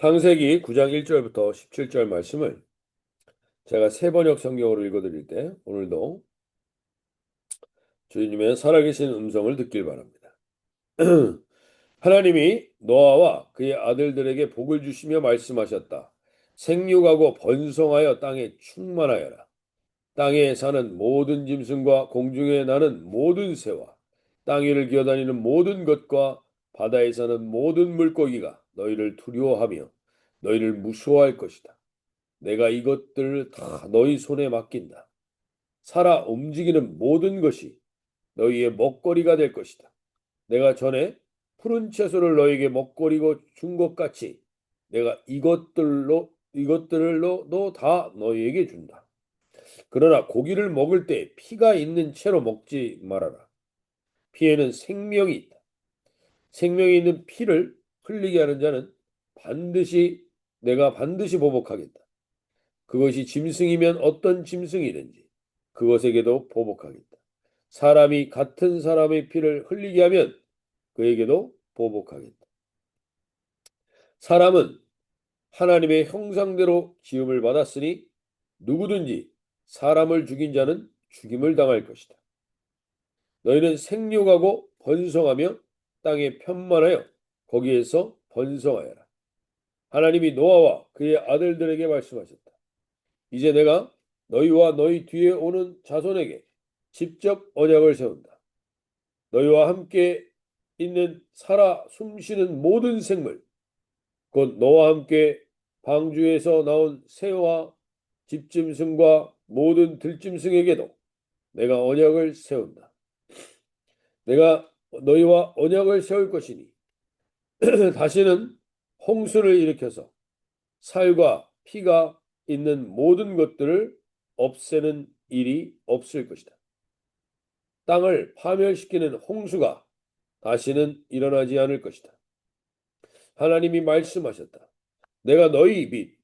창세기 9장 1절부터 17절 말씀을 제가 세 번역 성경으로 읽어드릴 때 오늘도 주님의 살아계신 음성을 듣길 바랍니다. 하나님이 노아와 그의 아들들에게 복을 주시며 말씀하셨다. 생육하고 번성하여 땅에 충만하여라. 땅에 사는 모든 짐승과 공중에 나는 모든 새와 땅 위를 기어다니는 모든 것과 바다에 사는 모든 물고기가 너희를 두려워하며 너희를 무서워할 것이다. 내가 이것들을 다 너희 손에 맡긴다. 살아 움직이는 모든 것이 너희의 먹거리가 될 것이다. 내가 전에 푸른 채소를 너희에게 먹거리고 준 것 같이 내가 이것들로도 다 너희에게 준다. 그러나 고기를 먹을 때 피가 있는 채로 먹지 말아라. 피에는 생명이 있다. 생명이 있는 피를 흘리게 하는 자는 내가 반드시 보복하겠다. 그것이 짐승이면 어떤 짐승이든지 그것에게도 보복하겠다. 사람이 같은 사람의 피를 흘리게 하면 그에게도 보복하겠다. 사람은 하나님의 형상대로 지음을 받았으니 누구든지 사람을 죽인 자는 죽임을 당할 것이다. 너희는 생육하고 번성하며 땅에 편만하여 거기에서 번성하여라. 하나님이 노아와 그의 아들들에게 말씀하셨다. 이제 내가 너희와 너희 뒤에 오는 자손에게 직접 언약을 세운다. 너희와 함께 있는 살아 숨쉬는 모든 생물, 곧 너와 함께 방주에서 나온 새와 집짐승과 모든 들짐승에게도 내가 언약을 세운다. 내가 너희와 언약을 세울 것이니 다시는 홍수를 일으켜서 살과 피가 있는 모든 것들을 없애는 일이 없을 것이다. 땅을 파멸시키는 홍수가 다시는 일어나지 않을 것이다. 하나님이 말씀하셨다. 내가 너희 및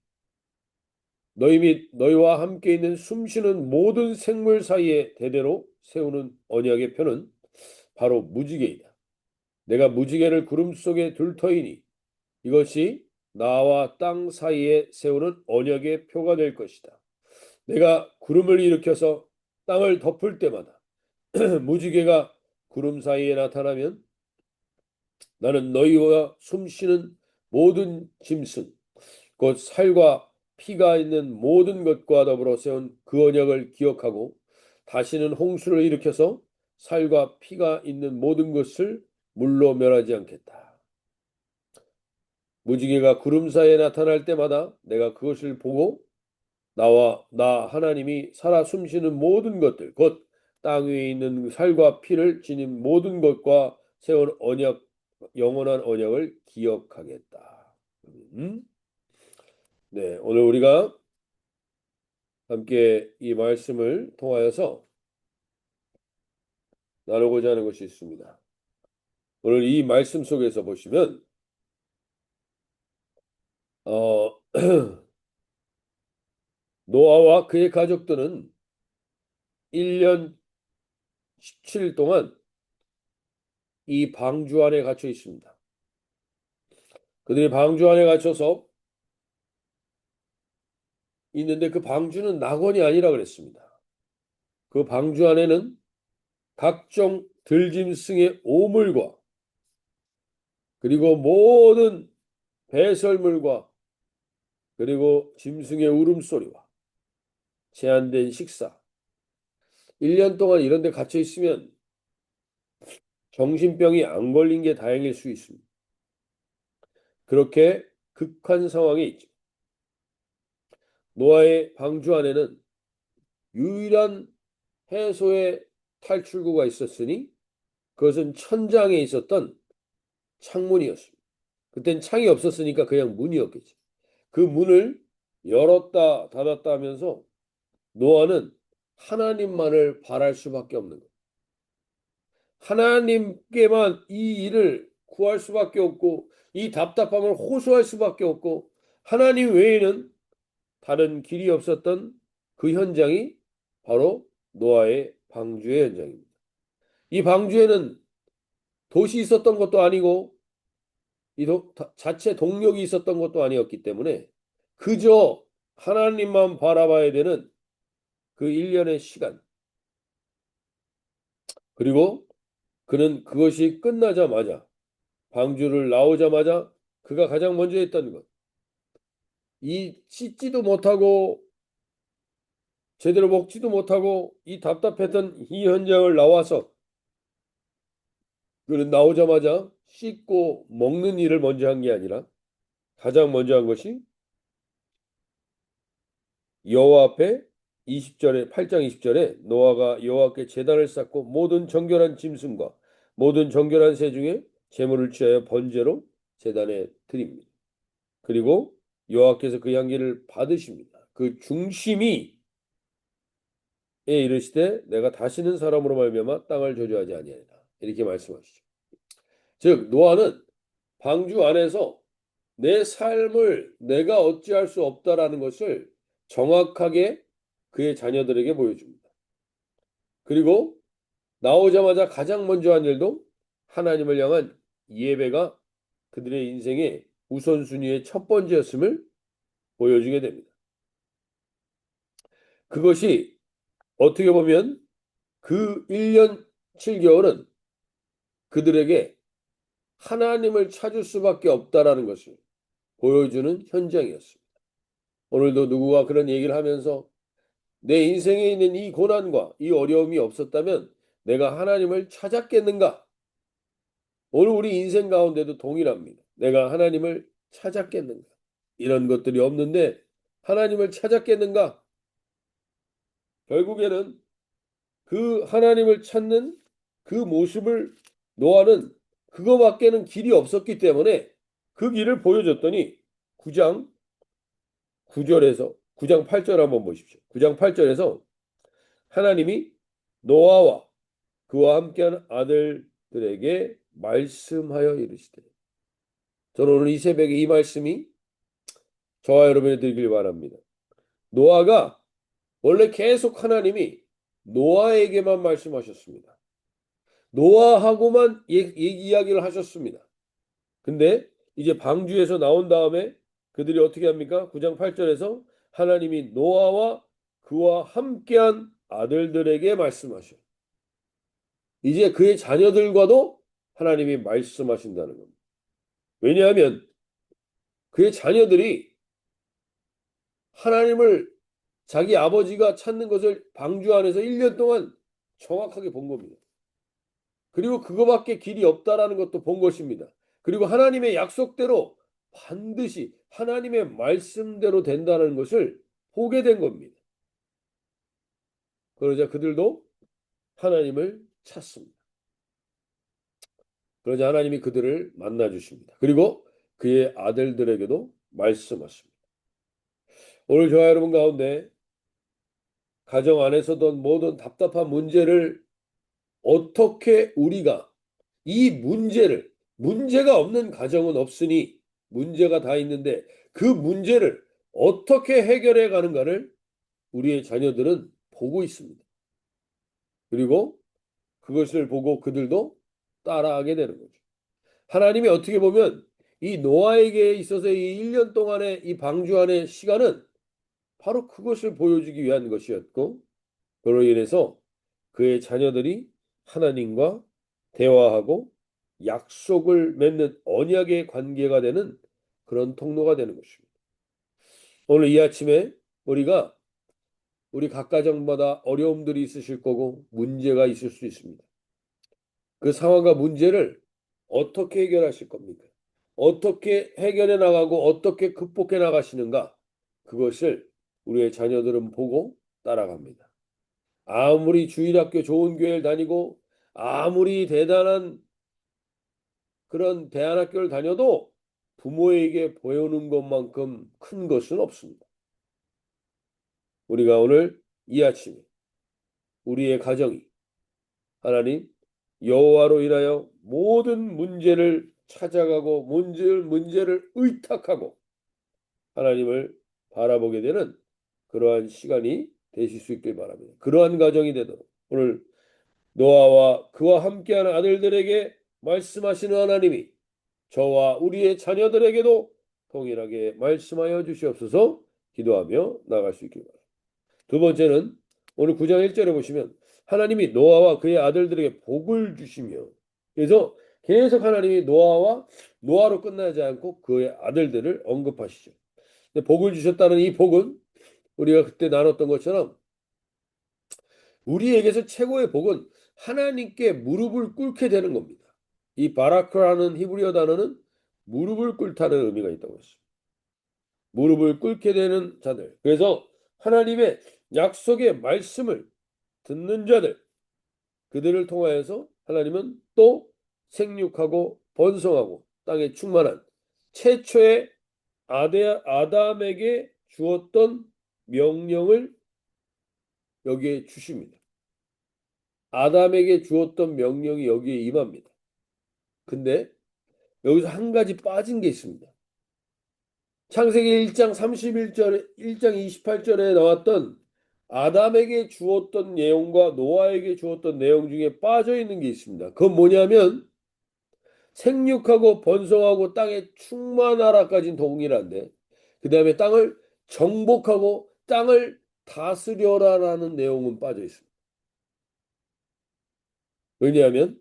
너희와 함께 있는 숨쉬는 모든 생물 사이에 대대로 세우는 언약의 표는 바로 무지개이다. 내가 무지개를 구름 속에 둘 터이니 이것이 나와 땅 사이에 세우는 언약의 표가 될 것이다. 내가 구름을 일으켜서 땅을 덮을 때마다 무지개가 구름 사이에 나타나면 나는 너희와 숨쉬는 모든 짐승, 곧 살과 피가 있는 모든 것과 더불어 세운 그 언약을 기억하고 다시는 홍수를 일으켜서 살과 피가 있는 모든 것을 물로 멸하지 않겠다. 무지개가 구름 사이에 나타날 때마다 내가 그것을 보고 나 하나님이 살아 숨쉬는 모든 것들 곧 땅 위에 있는 살과 피를 지닌 모든 것과 세운 언약 영원한 언약을 기억하겠다. 네, 오늘 우리가 함께 이 말씀을 통하여서 나누고자 하는 것이 있습니다. 오늘 이 말씀 속에서 보시면 어, 노아와 그의 가족들은 1년 17일 동안 이 방주 안에 갇혀 있습니다. 그들이 방주 안에 갇혀서 있는데 그 방주는 낙원이 아니라 그랬습니다. 그 방주 안에는 각종 들짐승의 오물과 그리고 모든 배설물과 그리고 짐승의 울음소리와 제한된 식사 1년 동안 이런 데 갇혀 있으면 정신병이 안 걸린 게 다행일 수 있습니다. 그렇게 극한 상황에 있죠. 노아의 방주 안에는 유일한 해소의 탈출구가 있었으니 그것은 천장에 있었던 창문이었습니다. 그땐 창이 없었으니까 그냥 문이었겠지. 그 문을 열었다 닫았다 하면서 노아는 하나님만을 바랄 수밖에 없는 거예요. 하나님께만 이 일을 구할 수밖에 없고 이 답답함을 호소할 수밖에 없고 하나님 외에는 다른 길이 없었던 그 현장이 바로 노아의 방주의 현장입니다. 이 방주에는 돛이 있었던 것도 아니고 자체 동력이 있었던 것도 아니었기 때문에 그저 하나님만 바라봐야 되는 그 1년의 시간. 그리고 그는 그것이 끝나자마자 방주를 나오자마자 그가 가장 먼저 했던 것. 이 씻지도 못하고 제대로 먹지도 못하고 이 답답했던 이 현장을 나와서 그는 나오자마자 씻고 먹는 일을 먼저 한 게 아니라 가장 먼저 한 것이 여호와 앞에 20절에 8장 20절에 노아가 여호와께 제단을 쌓고 모든 정결한 짐승과 모든 정결한 새 중에 제물을 취하여 번제로 제단에 드립니다. 그리고 여호와께서 그 향기를 받으십니다. 그 중심이 이르시되 내가 다시는 사람으로 말미암아 땅을 저주하지 아니하리라. 이렇게 말씀하시죠. 즉 노아는 방주 안에서 내 삶을 내가 어찌할 수 없다라는 것을 정확하게 그의 자녀들에게 보여줍니다. 그리고 나오자마자 가장 먼저 한 일도 하나님을 향한 예배가 그들의 인생의 우선순위의 첫 번째였음을 보여주게 됩니다. 그것이 어떻게 보면 그 1년 7개월은 그들에게 하나님을 찾을 수밖에 없다라는 것을 보여주는 현장이었습니다. 오늘도 누구가 그런 얘기를 하면서 내 인생에 있는 이 고난과 이 어려움이 없었다면 내가 하나님을 찾았겠는가? 오늘 우리 인생 가운데도 동일합니다. 내가 하나님을 찾았겠는가? 이런 것들이 없는데 하나님을 찾았겠는가? 결국에는 그 하나님을 찾는 그 모습을 노아는 그거밖에는 길이 없었기 때문에 그 길을 보여줬더니 9장 9절에서 9장 8절 한번 보십시오. 9장 8절에서 하나님이 노아와 그와 함께한 아들들에게 말씀하여 이르시되 저는 오늘 이 새벽에 이 말씀이 저와 여러분이 들길 바랍니다. 노아가 원래 계속 하나님이 노아에게만 말씀하셨습니다. 노아하고만 이야기를 하셨습니다. 근데 이제 방주에서 나온 다음에 그들이 어떻게 합니까? 9장 8절에서 하나님이 노아와 그와 함께한 아들들에게 말씀하셔. 이제 그의 자녀들과도 하나님이 말씀하신다는 겁니다. 왜냐하면 그의 자녀들이 하나님을 자기 아버지가 찾는 것을 방주 안에서 1년 동안 정확하게 본 겁니다. 그리고 그거밖에 길이 없다라는 것도 본 것입니다. 그리고 하나님의 약속대로 반드시 하나님의 말씀대로 된다는 것을 보게 된 겁니다. 그러자 그들도 하나님을 찾습니다. 그러자 하나님이 그들을 만나 주십니다. 그리고 그의 아들들에게도 말씀하십니다. 오늘 저와 여러분 가운데 가정 안에서든 모든 답답한 문제를 어떻게 우리가 이 문제가 없는 가정은 없으니 문제가 다 있는데 그 문제를 어떻게 해결해 가는가를 우리의 자녀들은 보고 있습니다. 그리고 그것을 보고 그들도 따라하게 되는 거죠. 하나님이 어떻게 보면 이 노아에게 있어서 이 1년 동안의 이 방주 안의 시간은 바로 그것을 보여주기 위한 것이었고 그로 인해서 그의 자녀들이 하나님과 대화하고 약속을 맺는 언약의 관계가 되는 그런 통로가 되는 것입니다. 오늘 이 아침에 우리 각 가정마다 어려움들이 있으실 거고 문제가 있을 수 있습니다. 그 상황과 문제를 어떻게 해결하실 겁니까? 어떻게 해결해 나가고 어떻게 극복해 나가시는가? 그것을 우리의 자녀들은 보고 따라갑니다. 아무리 주일학교 좋은 교회를 다니고 아무리 대단한 그런 대안학교를 다녀도 부모에게 보여오는 것만큼 큰 것은 없습니다. 우리가 오늘 이 아침에 우리의 가정이 하나님 여호와로 인하여 모든 문제를 찾아가고 문제를 의탁하고 하나님을 바라보게 되는 그러한 시간이 되실 수 있길 바랍니다. 그러한 가정이 되도록 오늘 노아와 그와 함께하는 아들들에게 말씀하시는 하나님이 저와 우리의 자녀들에게도 동일하게 말씀하여 주시옵소서. 기도하며 나갈 수 있길 바랍니다. 두 번째는 오늘 9장 1절에 보시면 하나님이 노아와 그의 아들들에게 복을 주시며, 그래서 계속 하나님이 노아로 끝나지 않고 그의 아들들을 언급하시죠. 근데 복을 주셨다는 이 복은 우리가 그때 나눴던 것처럼 우리에게서 최고의 복은 하나님께 무릎을 꿇게 되는 겁니다. 이 바라크라는 히브리어 단어는 무릎을 꿇다는 의미가 있다고 했습니다. 무릎을 꿇게 되는 자들. 그래서 하나님의 약속의 말씀을 듣는 자들, 그들을 통하여서 하나님은 또 생육하고 번성하고 땅에 충만한 최초의 아담에게 주었던 명령을 여기에 주십니다. 아담에게 주었던 명령이 여기에 임합니다. 근데 여기서 한 가지 빠진 게 있습니다. 창세기 1장 31절에 1장 28절에 나왔던 아담에게 주었던 내용과 노아에게 주었던 내용 중에 빠져 있는 게 있습니다. 그건 뭐냐면 생육하고 번성하고 땅에 충만하라까지는 동일한데 그 다음에 땅을 정복하고 땅을 다스려라라는 내용은 빠져 있습니다. 왜냐하면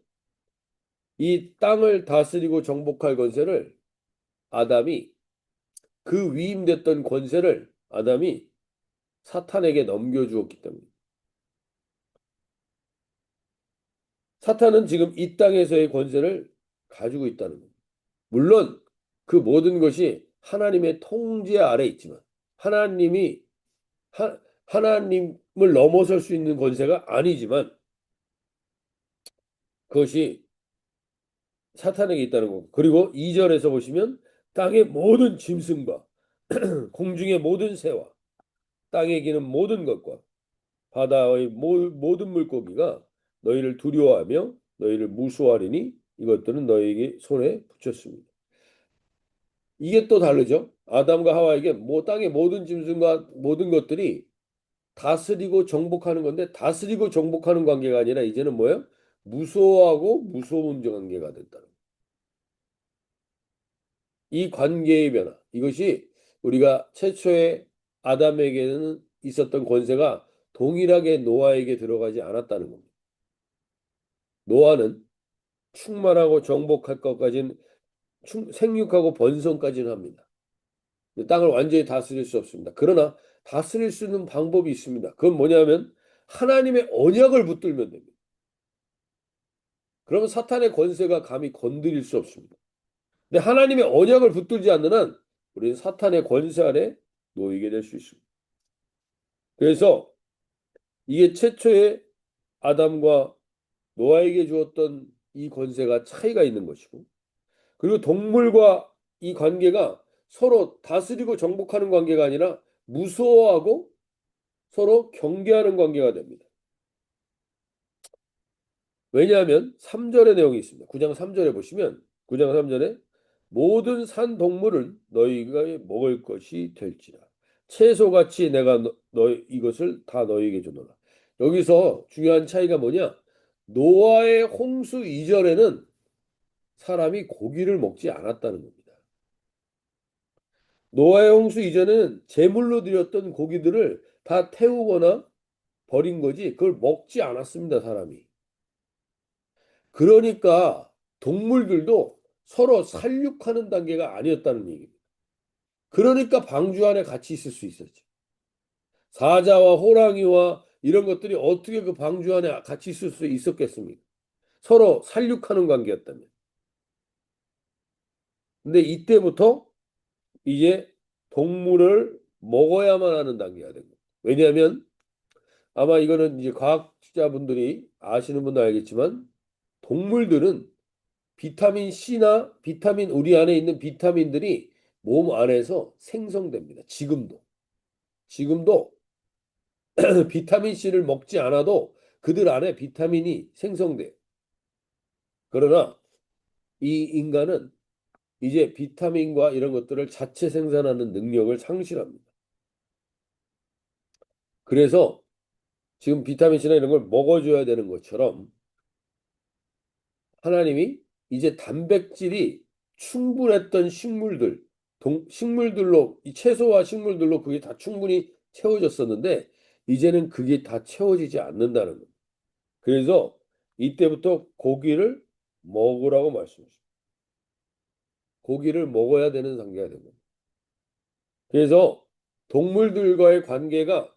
이 땅을 다스리고 정복할 권세를 아담이 그 위임됐던 권세를 아담이 사탄에게 넘겨주었기 때문에 사탄은 지금 이 땅에서의 권세를 가지고 있다는 겁니다. 물론 그 모든 것이 하나님의 통제 아래 있지만 하나님이 하나님을 넘어설 수 있는 권세가 아니지만 그것이 사탄에게 있다는 거고, 그리고 2절에서 보시면 땅의 모든 짐승과 공중의 모든 새와 땅에 기는 모든 것과 바다의 모든 물고기가 너희를 두려워하며 너희를 무수하리니 이것들은 너희에게 손에 붙였습니다. 이게 또 다르죠. 아담과 하와에게 땅의 모든 짐승과 모든 것들이 다스리고 정복하는 건데 다스리고 정복하는 관계가 아니라 이제는 뭐예요? 무서워하고 무서운 관계가 됐다는 거예요. 이 관계의 변화, 이것이 우리가 최초의 아담에게는 있었던 권세가 동일하게 노아에게 들어가지 않았다는 겁니다. 노아는 충만하고 정복할 것까지는 생육하고 번성까지는 합니다. 땅을 완전히 다스릴 수 없습니다. 그러나 다스릴 수 있는 방법이 있습니다. 그건 뭐냐면 하나님의 언약을 붙들면 됩니다. 그러면 사탄의 권세가 감히 건드릴 수 없습니다. 근데 하나님의 언약을 붙들지 않는 한 우리는 사탄의 권세 아래 놓이게 될 수 있습니다. 그래서 이게 최초의 아담과 노아에게 주었던 이 권세가 차이가 있는 것이고, 그리고 동물과 이 관계가 서로 다스리고 정복하는 관계가 아니라 무서워하고 서로 경계하는 관계가 됩니다. 왜냐하면 3절의 내용이 있습니다. 9장 3절에 보시면 9장 3절에 모든 산 동물은 너희가 먹을 것이 될지라. 채소같이 내가 이것을 다 너희에게 주노라. 여기서 중요한 차이가 뭐냐? 노아의 홍수 이전에는 사람이 고기를 먹지 않았다는 겁니다. 노아의 홍수 이전에는 제물로 드렸던 고기들을 다 태우거나 버린 거지 그걸 먹지 않았습니다, 사람이. 그러니까 동물들도 서로 살육하는 단계가 아니었다는 얘기입니다. 그러니까 방주 안에 같이 있을 수 있었죠. 사자와 호랑이와 이런 것들이 어떻게 그 방주 안에 같이 있을 수 있었겠습니까? 서로 살육하는 관계였다면. 근데 이때부터 이제 동물을 먹어야만 하는 단계가 된 거예요. 왜냐하면 아마 이거는 이제 과학자분들이 아시는 분도 알겠지만 동물들은 비타민 C나 우리 안에 있는 비타민들이 몸 안에서 생성됩니다. 지금도 비타민 C를 먹지 않아도 그들 안에 비타민이 생성돼요. 그러나 이 인간은 이제 비타민과 이런 것들을 자체 생산하는 능력을 상실합니다. 그래서 지금 비타민 C나 이런 걸 먹어줘야 되는 것처럼 하나님이 이제 단백질이 충분했던 식물들, 식물들로, 이 채소와 식물들로 그게 다 충분히 채워졌었는데, 이제는 그게 다 채워지지 않는다는 거예요. 그래서 이때부터 고기를 먹으라고 말씀하십니다. 고기를 먹어야 되는 단계가 된 겁니다. 그래서 동물들과의 관계가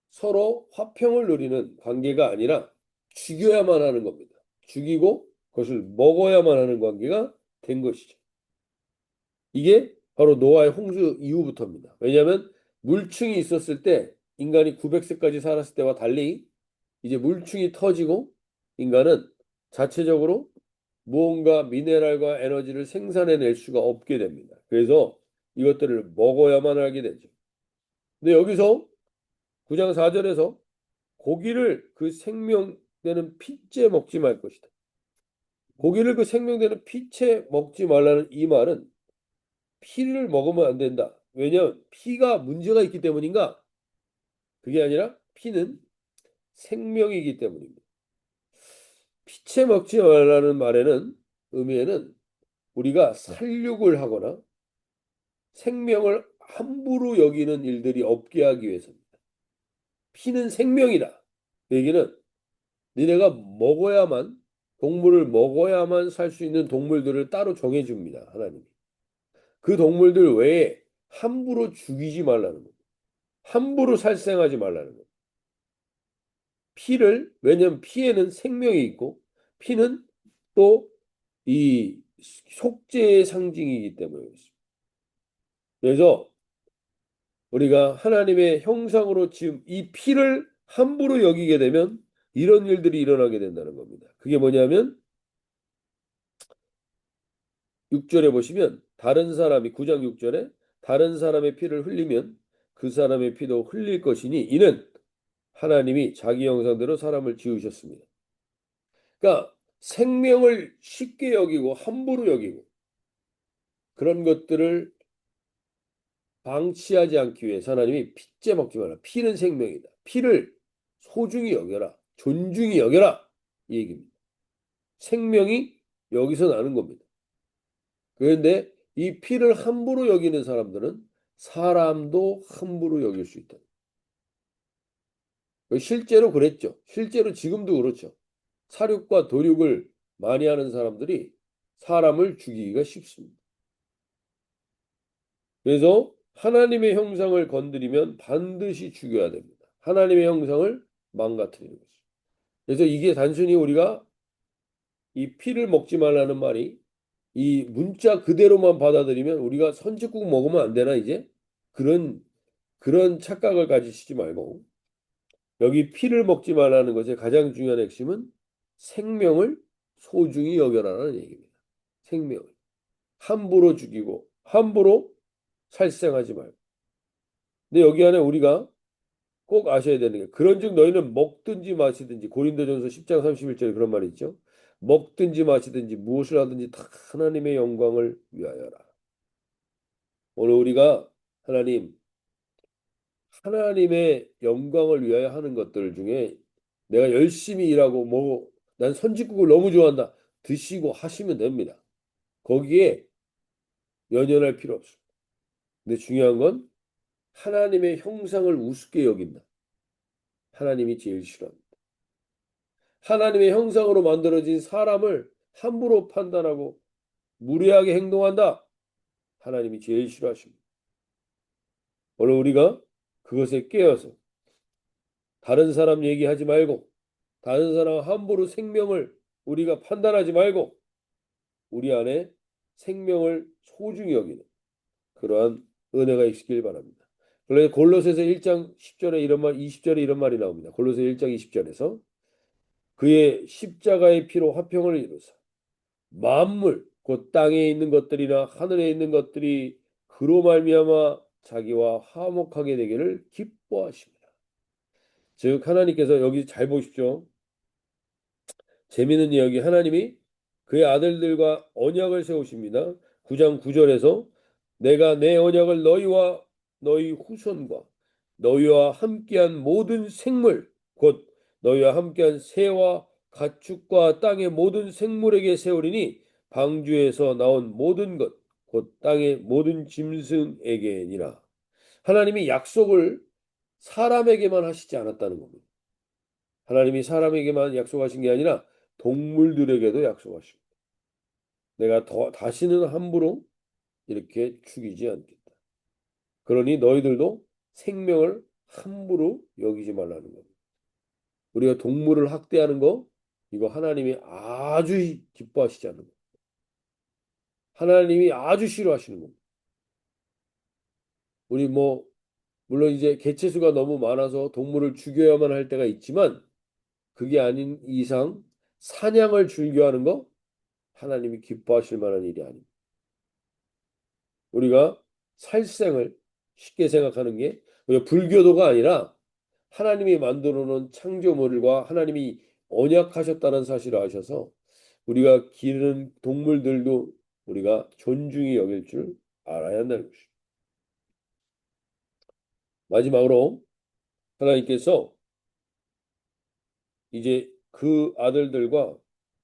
서로 화평을 누리는 관계가 아니라 죽여야만 하는 겁니다. 죽이고 그것을 먹어야만 하는 관계가 된 것이죠. 이게 바로 노아의 홍수 이후부터입니다. 왜냐하면 물충이 있었을 때 인간이 900세까지 살았을 때와 달리 이제 물충이 터지고 인간은 자체적으로 무언가 미네랄과 에너지를 생산해낼 수가 없게 됩니다. 그래서 이것들을 먹어야만 하게 되죠. 근데 여기서 9장 4절에서 고기를 그 생명되는 피째 먹지 말 것이다. 고기를 그 생명되는 피째 먹지 말라는 이 말은 피를 먹으면 안 된다. 왜냐하면 피가 문제가 있기 때문인가? 그게 아니라 피는 생명이기 때문입니다. 피채 먹지 말라는 말에는 의미에는 우리가 살육을 하거나 생명을 함부로 여기는 일들이 없게 하기 위해서입니다. 피는 생명이다. 그 얘기는 니네가 먹어야만 동물을 먹어야만 살 수 있는 동물들을 따로 정해줍니다. 하나님이. 그 동물들 외에 함부로 죽이지 말라는 겁니다. 함부로 살생하지 말라는 겁니다. 피를 왜냐하면 피에는 생명이 있고 피는 또 이 속죄의 상징이기 때문에 그렇습니다. 그래서 우리가 하나님의 형상으로 지은 이 피를 함부로 여기게 되면 이런 일들이 일어나게 된다는 겁니다. 그게 뭐냐면 6절에 보시면 다른 사람이 9장 6절에 다른 사람의 피를 흘리면 그 사람의 피도 흘릴 것이니 이는 하나님이 자기 형상대로 사람을 지으셨습니다. 그러니까 생명을 쉽게 여기고 함부로 여기고 그런 것들을 방치하지 않기 위해서 하나님이 피째 먹지 마라. 피는 생명이다. 피를 소중히 여겨라. 존중히 여겨라. 이 얘기입니다. 생명이 여기서 나는 겁니다. 그런데 이 피를 함부로 여기는 사람들은 사람도 함부로 여길 수 있다. 실제로 그랬죠. 실제로 지금도 그렇죠. 사륙과 도륙을 많이 하는 사람들이 사람을 죽이기가 쉽습니다. 그래서 하나님의 형상을 건드리면 반드시 죽여야 됩니다. 하나님의 형상을 망가뜨리는 거죠. 그래서 이게 단순히 우리가 이 피를 먹지 말라는 말이 이 문자 그대로만 받아들이면 우리가 선짓국 먹으면 안 되나 이제? 그런 착각을 가지시지 말고 여기 피를 먹지 말라는 것의 가장 중요한 핵심은 생명을 소중히 여겨라는 얘기입니다. 생명을 함부로 죽이고 함부로 살생하지 말고. 근데 여기 안에 우리가 꼭 아셔야 되는 게 그런즉 너희는 먹든지 마시든지 고린도전서 10장 31절에 그런 말이 있죠. 먹든지 마시든지 무엇을 하든지 다 하나님의 영광을 위하여라. 오늘 우리가 하나님의 영광을 위하여 하는 것들 중에 내가 열심히 일하고 뭐 난 선짓국을 너무 좋아한다. 드시고 하시면 됩니다. 거기에 연연할 필요 없습니다. 근데 중요한 건 하나님의 형상을 우습게 여긴다. 하나님이 제일 싫어합니다. 하나님의 형상으로 만들어진 사람을 함부로 판단하고 무례하게 행동한다. 하나님이 제일 싫어하십니다. 오늘 우리가 그것에 깨어서 다른 사람 얘기하지 말고 다른 사람 함부로 생명을 우리가 판단하지 말고 우리 안에 생명을 소중히 여기는 그러한 은혜가 있길 바랍니다. 그래서 골로새서 1장 10절에 이런 말 20절에 이런 말이 나옵니다. 골로새 1장 20절에서 그의 십자가의 피로 화평을 이루사 만물 곧 땅에 있는 것들이나 하늘에 있는 것들이 그로 말미암아 자기와 화목하게 되기를 기뻐하십니다. 즉 하나님께서 여기 잘 보십시오. 재미있는 이야기 하나님이 그의 아들들과 언약을 세우십니다. 9장 9절에서 내가 내 언약을 너희와 너희 후손과 너희와 함께한 모든 생물 곧 너희와 함께한 새와 가축과 땅의 모든 생물에게 세우리니 방주에서 나온 모든 것, 곧 땅의 모든 짐승에게니라. 하나님이 약속을 사람에게만 하시지 않았다는 겁니다. 하나님이 사람에게만 약속하신 게 아니라 동물들에게도 약속하시고, 내가 다시는 함부로 이렇게 죽이지 않겠다. 그러니 너희들도 생명을 함부로 여기지 말라는 겁니다. 우리가 동물을 학대하는 거, 이거 하나님이 아주 기뻐하시지 않는 겁니다. 하나님이 아주 싫어하시는 겁니다. 우리 물론 이제 개체수가 너무 많아서 동물을 죽여야만 할 때가 있지만, 그게 아닌 이상 사냥을 즐겨하는 거 하나님이 기뻐하실 만한 일이 아닙니다. 우리가 살생을 쉽게 생각하는 게 우리가 불교도가 아니라 하나님이 만들어 놓은 창조물과 하나님이 언약하셨다는 사실을 아셔서 우리가 기르는 동물들도 우리가 존중히 여길 줄 알아야 한다는 것입니다. 마지막으로 하나님께서 이제 그 아들들과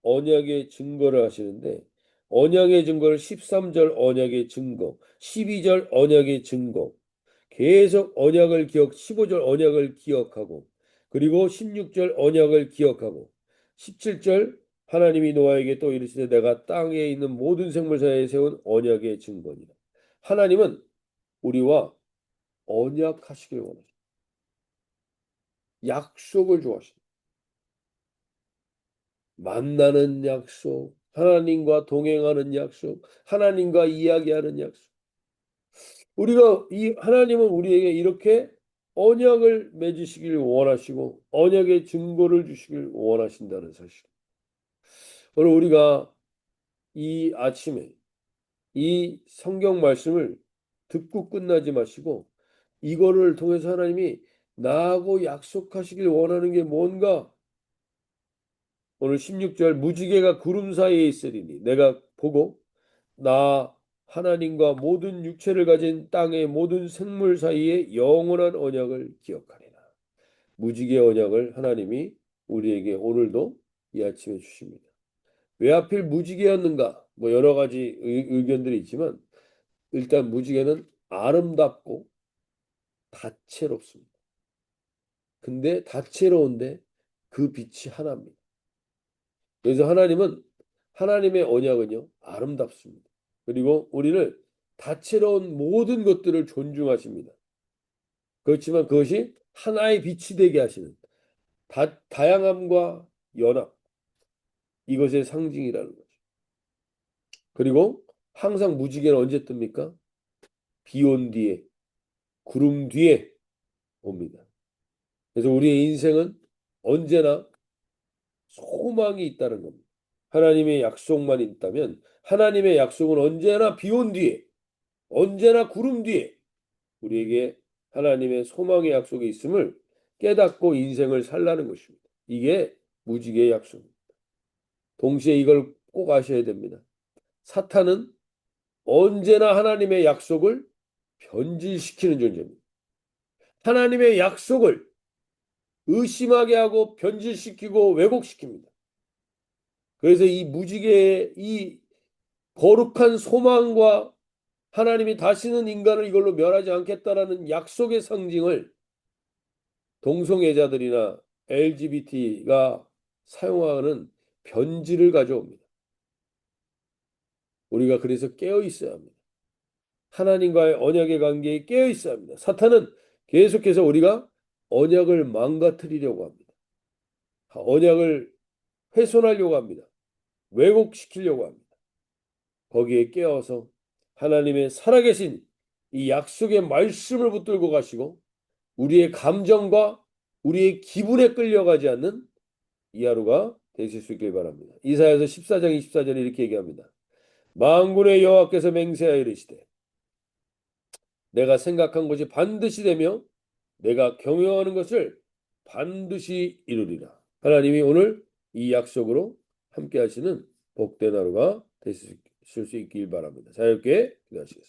언약의 증거를 하시는데, 언약의 증거를 13절 언약의 증거, 12절 언약의 증거, 계속 언약을 15절 언약을 기억하고, 그리고 16절 언약을 기억하고, 17절 하나님이 노아에게 또 이르시되 내가 땅에 있는 모든 생물 사이에 세운 언약의 증거니라. 하나님은 우리와 언약하시길 원하십니다. 약속을 좋아하십니다. 만나는 약속, 하나님과 동행하는 약속, 하나님과 이야기하는 약속. 우리가 이 하나님은 우리에게 이렇게 언약을 맺으시길 원하시고 언약의 증거를 주시길 원하신다는 사실. 오늘 우리가 이 아침에 이 성경 말씀을 듣고 끝나지 마시고 이거를 통해서 하나님이 나하고 약속하시길 원하는 게 뭔가, 오늘 16절 무지개가 구름 사이에 있으리니 내가 보고 나 하나님과 모든 육체를 가진 땅의 모든 생물 사이에 영원한 언약을 기억하리라. 무지개 언약을 하나님이 우리에게 오늘도 이 아침에 주십니다. 왜 하필 무지개였는가? 여러 가지 의견들이 있지만 일단 무지개는 아름답고 다채롭습니다. 근데 다채로운데 그 빛이 하나입니다. 그래서 하나님의 언약은요 아름답습니다. 그리고 우리를 다채로운 모든 것들을 존중하십니다. 그렇지만 그것이 하나의 빛이 되게 하시는 다양함과 연합, 이것의 상징이라는 거죠. 그리고 항상 무지개는 언제 뜹니까? 비 온 뒤에, 구름 뒤에 옵니다. 그래서 우리의 인생은 언제나 소망이 있다는 겁니다. 하나님의 약속만 있다면 하나님의 약속은 언제나 비 온 뒤에, 언제나 구름 뒤에 우리에게 하나님의 소망의 약속이 있음을 깨닫고 인생을 살라는 것입니다. 이게 무지개의 약속입니다. 동시에 이걸 꼭 아셔야 됩니다. 사탄은 언제나 하나님의 약속을 변질시키는 존재입니다. 하나님의 약속을 의심하게 하고 변질시키고 왜곡시킵니다. 그래서 이 무지개의 이 거룩한 소망과 하나님이 다시는 인간을 이걸로 멸하지 않겠다라는 약속의 상징을 동성애자들이나 LGBT가 사용하는 변질을 가져옵니다. 우리가 그래서 깨어 있어야 합니다. 하나님과의 언약의 관계에 깨어 있어야 합니다. 사탄은 계속해서 우리가 언약을 망가뜨리려고 합니다. 언약을 훼손하려고 합니다. 왜곡시키려고 합니다. 거기에 깨어서 하나님의 살아계신 이 약속의 말씀을 붙들고 가시고 우리의 감정과 우리의 기분에 끌려가지 않는 이 하루가 되실 수 있길 바랍니다. 이사야서 14장 24절에 이렇게 얘기합니다. 만군의 여호와께서 맹세하여 이르시되 내가 생각한 것이 반드시 되며 내가 경영하는 것을 반드시 이루리라. 하나님이 오늘 이 약속으로 함께 하시는 복된 하루가 되실 수 있길 바랍니다. 자유롭게 기도하시겠습니다.